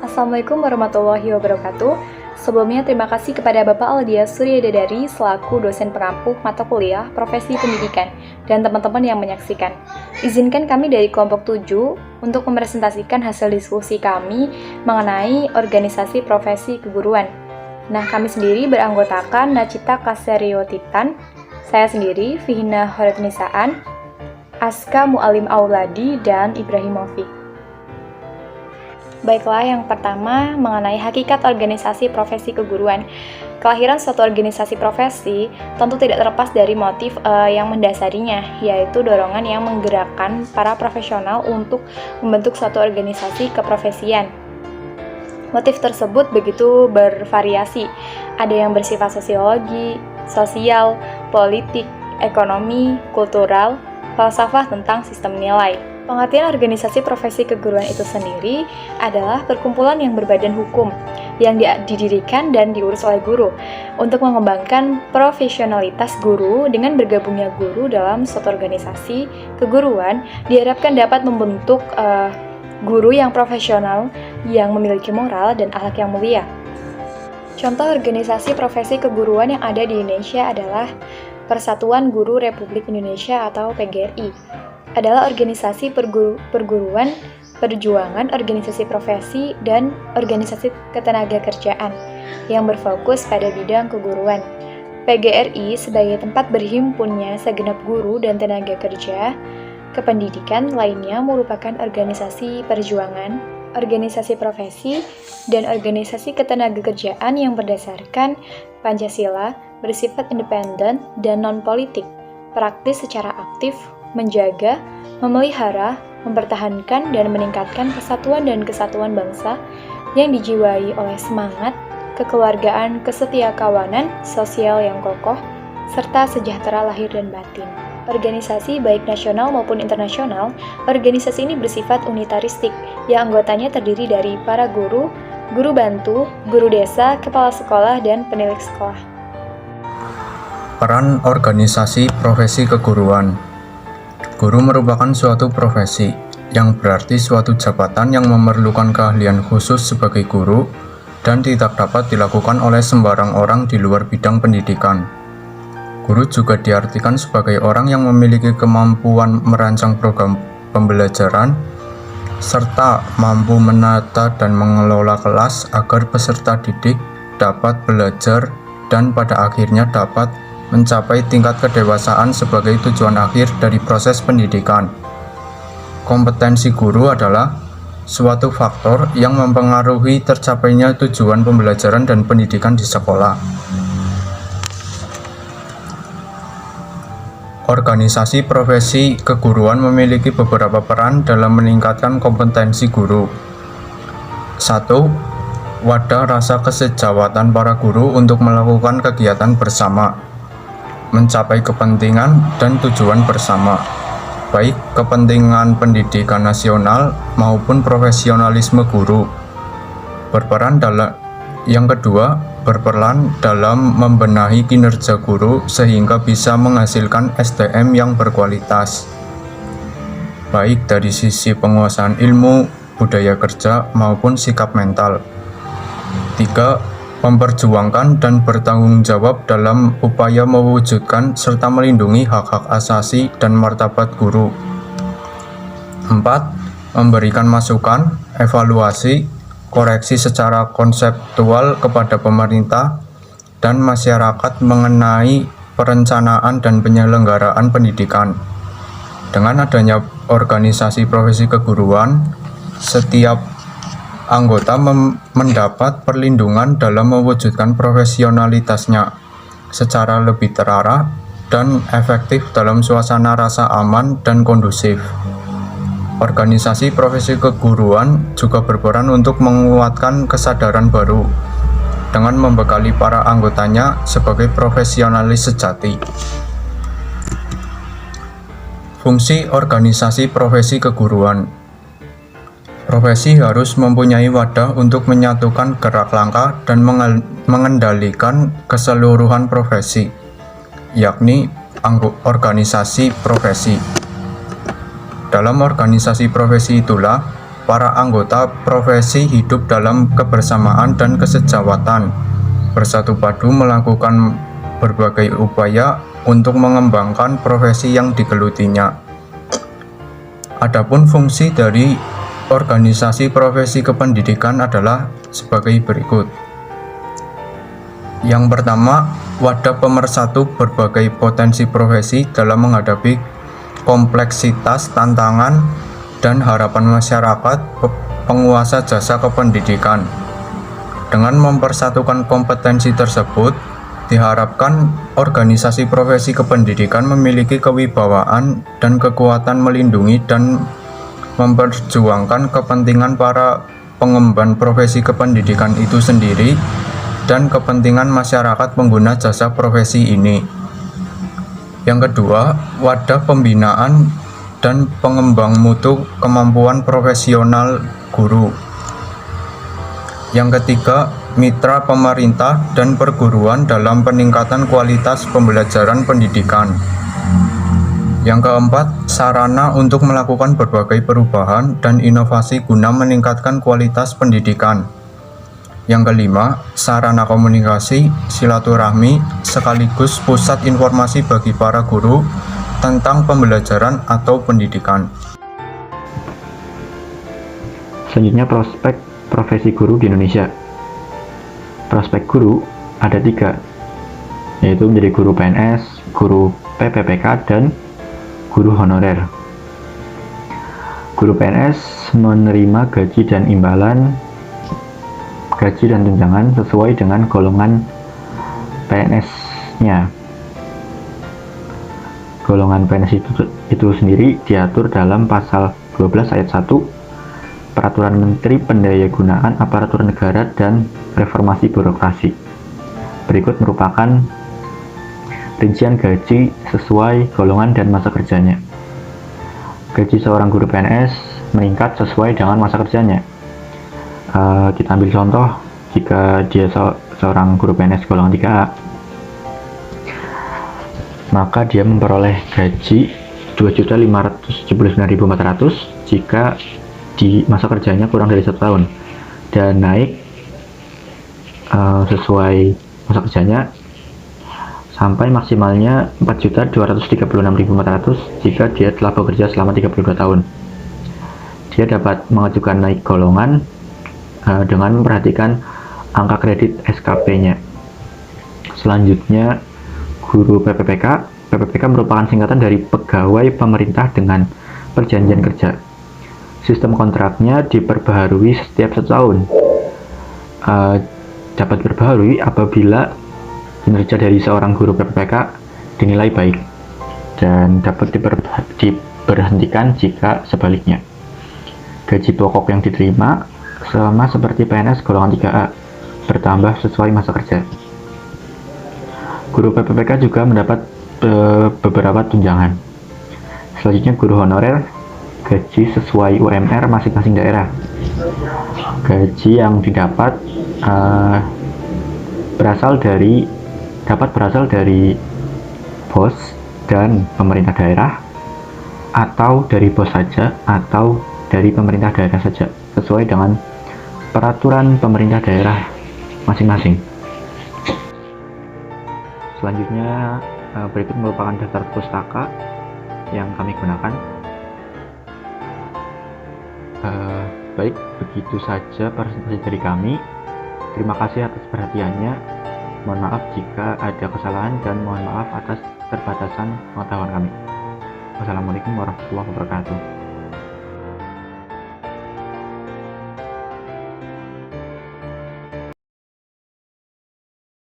Assalamualaikum warahmatullahi wabarakatuh. Sebelumnya terima kasih kepada Bapak Aldia Suryadadari selaku dosen pengampu mata kuliah Profesi Pendidikan dan teman-teman yang menyaksikan. Izinkan kami dari kelompok 7 untuk mempresentasikan hasil diskusi kami mengenai organisasi profesi keguruan. Nah, kami sendiri beranggotakan Nacita Kaseriotitan, saya sendiri Fihina Horetnisaan, Aska Mualim Auladi, dan Ibrahimovic. Baiklah, yang pertama mengenai hakikat organisasi profesi keguruan. Kelahiran suatu organisasi profesi tentu tidak terlepas dari motif yang mendasarinya, yaitu dorongan yang menggerakkan para profesional untuk membentuk suatu organisasi keprofesian. Motif tersebut begitu bervariasi, ada yang bersifat sosiologi, sosial, politik, ekonomi, kultural, falsafah tentang sistem nilai. Pengertian organisasi profesi keguruan itu sendiri adalah perkumpulan yang berbadan hukum yang didirikan dan diurus oleh guru untuk mengembangkan profesionalitas guru. Dengan bergabungnya guru dalam suatu organisasi keguruan diharapkan dapat membentuk guru yang profesional, yang memiliki moral dan akhlak yang mulia. Contoh organisasi profesi keguruan yang ada di Indonesia adalah Persatuan Guru Republik Indonesia atau PGRI. Adalah organisasi perguruan, perjuangan, organisasi profesi, dan organisasi ketenagakerjaan yang berfokus pada bidang keguruan. PGRI sebagai tempat berhimpunnya segenap guru dan tenaga kerja kependidikan lainnya merupakan organisasi perjuangan, organisasi profesi, dan organisasi ketenagakerjaan yang berdasarkan Pancasila, bersifat independen dan non-politik, praktis secara aktif, menjaga, memelihara, mempertahankan, dan meningkatkan persatuan dan kesatuan bangsa yang dijiwai oleh semangat, kekeluargaan, kesetiakawanan, sosial yang kokoh, serta sejahtera lahir dan batin. Organisasi baik nasional maupun internasional, organisasi ini bersifat unitaristik, yang anggotanya terdiri dari para guru, guru bantu, guru desa, kepala sekolah, dan penilik sekolah. Peran organisasi profesi keguruan. Guru merupakan suatu profesi, yang berarti suatu jabatan yang memerlukan keahlian khusus sebagai guru dan tidak dapat dilakukan oleh sembarang orang di luar bidang pendidikan. Guru juga diartikan sebagai orang yang memiliki kemampuan merancang program pembelajaran, serta mampu menata dan mengelola kelas agar peserta didik dapat belajar dan pada akhirnya dapat mencapai tingkat kedewasaan sebagai tujuan akhir dari proses pendidikan. Kompetensi guru adalah suatu faktor yang mempengaruhi tercapainya tujuan pembelajaran dan pendidikan di sekolah. Organisasi profesi keguruan memiliki beberapa peran dalam meningkatkan kompetensi guru. 1. Wadah rasa kesejawatan para guru untuk melakukan kegiatan bersama, mencapai kepentingan dan tujuan bersama, baik kepentingan pendidikan nasional maupun profesionalisme guru. Yang kedua, berperan dalam membenahi kinerja guru sehingga bisa menghasilkan SDM yang berkualitas, baik dari sisi penguasaan ilmu, budaya kerja, maupun sikap mental. 3. Memperjuangkan dan bertanggung jawab dalam upaya mewujudkan serta melindungi hak-hak asasi dan martabat guru. 4. Memberikan masukan, evaluasi, koreksi secara konseptual kepada pemerintah dan masyarakat mengenai perencanaan dan penyelenggaraan pendidikan. Dengan adanya organisasi profesi keguruan, setiap anggota mendapat perlindungan dalam mewujudkan profesionalitasnya secara lebih terarah dan efektif dalam suasana rasa aman dan kondusif. Organisasi profesi keguruan juga berperan untuk menguatkan kesadaran baru dengan membekali para anggotanya sebagai profesionalis sejati. Fungsi organisasi profesi keguruan. Profesi harus mempunyai wadah untuk menyatukan gerak langkah dan mengendalikan keseluruhan profesi, yakni organisasi profesi. Dalam organisasi profesi itulah para anggota profesi hidup dalam kebersamaan dan kesejawatan, bersatu padu melakukan berbagai upaya untuk mengembangkan profesi yang digelutinya. Adapun fungsi dari organisasi profesi kependidikan adalah sebagai berikut. Yang pertama, wadah pemersatu berbagai potensi profesi dalam menghadapi kompleksitas, tantangan, dan harapan masyarakat penguasa jasa kependidikan. Dengan mempersatukan kompetensi tersebut, diharapkan organisasi profesi kependidikan memiliki kewibawaan dan kekuatan melindungi dan memperjuangkan kepentingan para pengemban profesi kependidikan itu sendiri dan kepentingan masyarakat pengguna jasa profesi ini. Yang kedua, wadah pembinaan dan pengembang mutu kemampuan profesional guru. Yang ketiga, mitra pemerintah dan perguruan dalam peningkatan kualitas pembelajaran pendidikan. Yang keempat, sarana untuk melakukan berbagai perubahan dan inovasi guna meningkatkan kualitas pendidikan. Yang kelima, sarana komunikasi, silaturahmi, sekaligus pusat informasi bagi para guru tentang pembelajaran atau pendidikan. Selanjutnya, prospek profesi guru di Indonesia. Prospek guru ada 3, yaitu menjadi guru PNS, guru PPPK, dan guru honorer. Guru PNS menerima gaji dan imbalan gaji dan tunjangan sesuai dengan golongan PNS-nya. Golongan PNS itu sendiri diatur dalam pasal 12 ayat 1 Peraturan Menteri Pendayagunaan Aparatur Negara dan Reformasi Birokrasi. Berikut merupakan rincian gaji sesuai golongan dan masa kerjanya. Gaji seorang guru PNS meningkat sesuai dengan masa kerjanya. Kita ambil contoh, jika dia seorang guru PNS golongan 3A, maka dia memperoleh gaji 2.579.400 jika di masa kerjanya kurang dari 1 tahun, dan naik sesuai masa kerjanya sampai maksimalnya 4.236.400 jika dia telah bekerja selama 32 tahun. Dia dapat mengajukan naik golongan dengan memperhatikan angka kredit SKP-nya. Selanjutnya, guru PPPK. PPPK merupakan singkatan dari Pegawai Pemerintah dengan Perjanjian Kerja. Sistem kontraknya diperbaharui setiap 1 tahun. Dapat diperbaharui apabila kinerja dari seorang guru PPPK dinilai baik, dan dapat diberhentikan jika sebaliknya. Gaji pokok yang diterima sama seperti PNS golongan 3A, bertambah sesuai masa kerja. Guru PPPK juga mendapat beberapa tunjangan. Selanjutnya, guru honorer, gaji sesuai UMR masing-masing daerah. Gaji yang didapat dapat berasal dari bos dan pemerintah daerah, atau dari bos saja, atau dari pemerintah daerah saja, sesuai dengan peraturan pemerintah daerah masing-masing. Selanjutnya, berikut merupakan daftar pustaka yang kami gunakan. Baik, begitu saja presentasi dari kami. Terima kasih atas perhatiannya. Mohon maaf jika ada kesalahan, dan mohon maaf atas keterbatasan pengetahuan kami. Wassalamualaikum warahmatullahi wabarakatuh.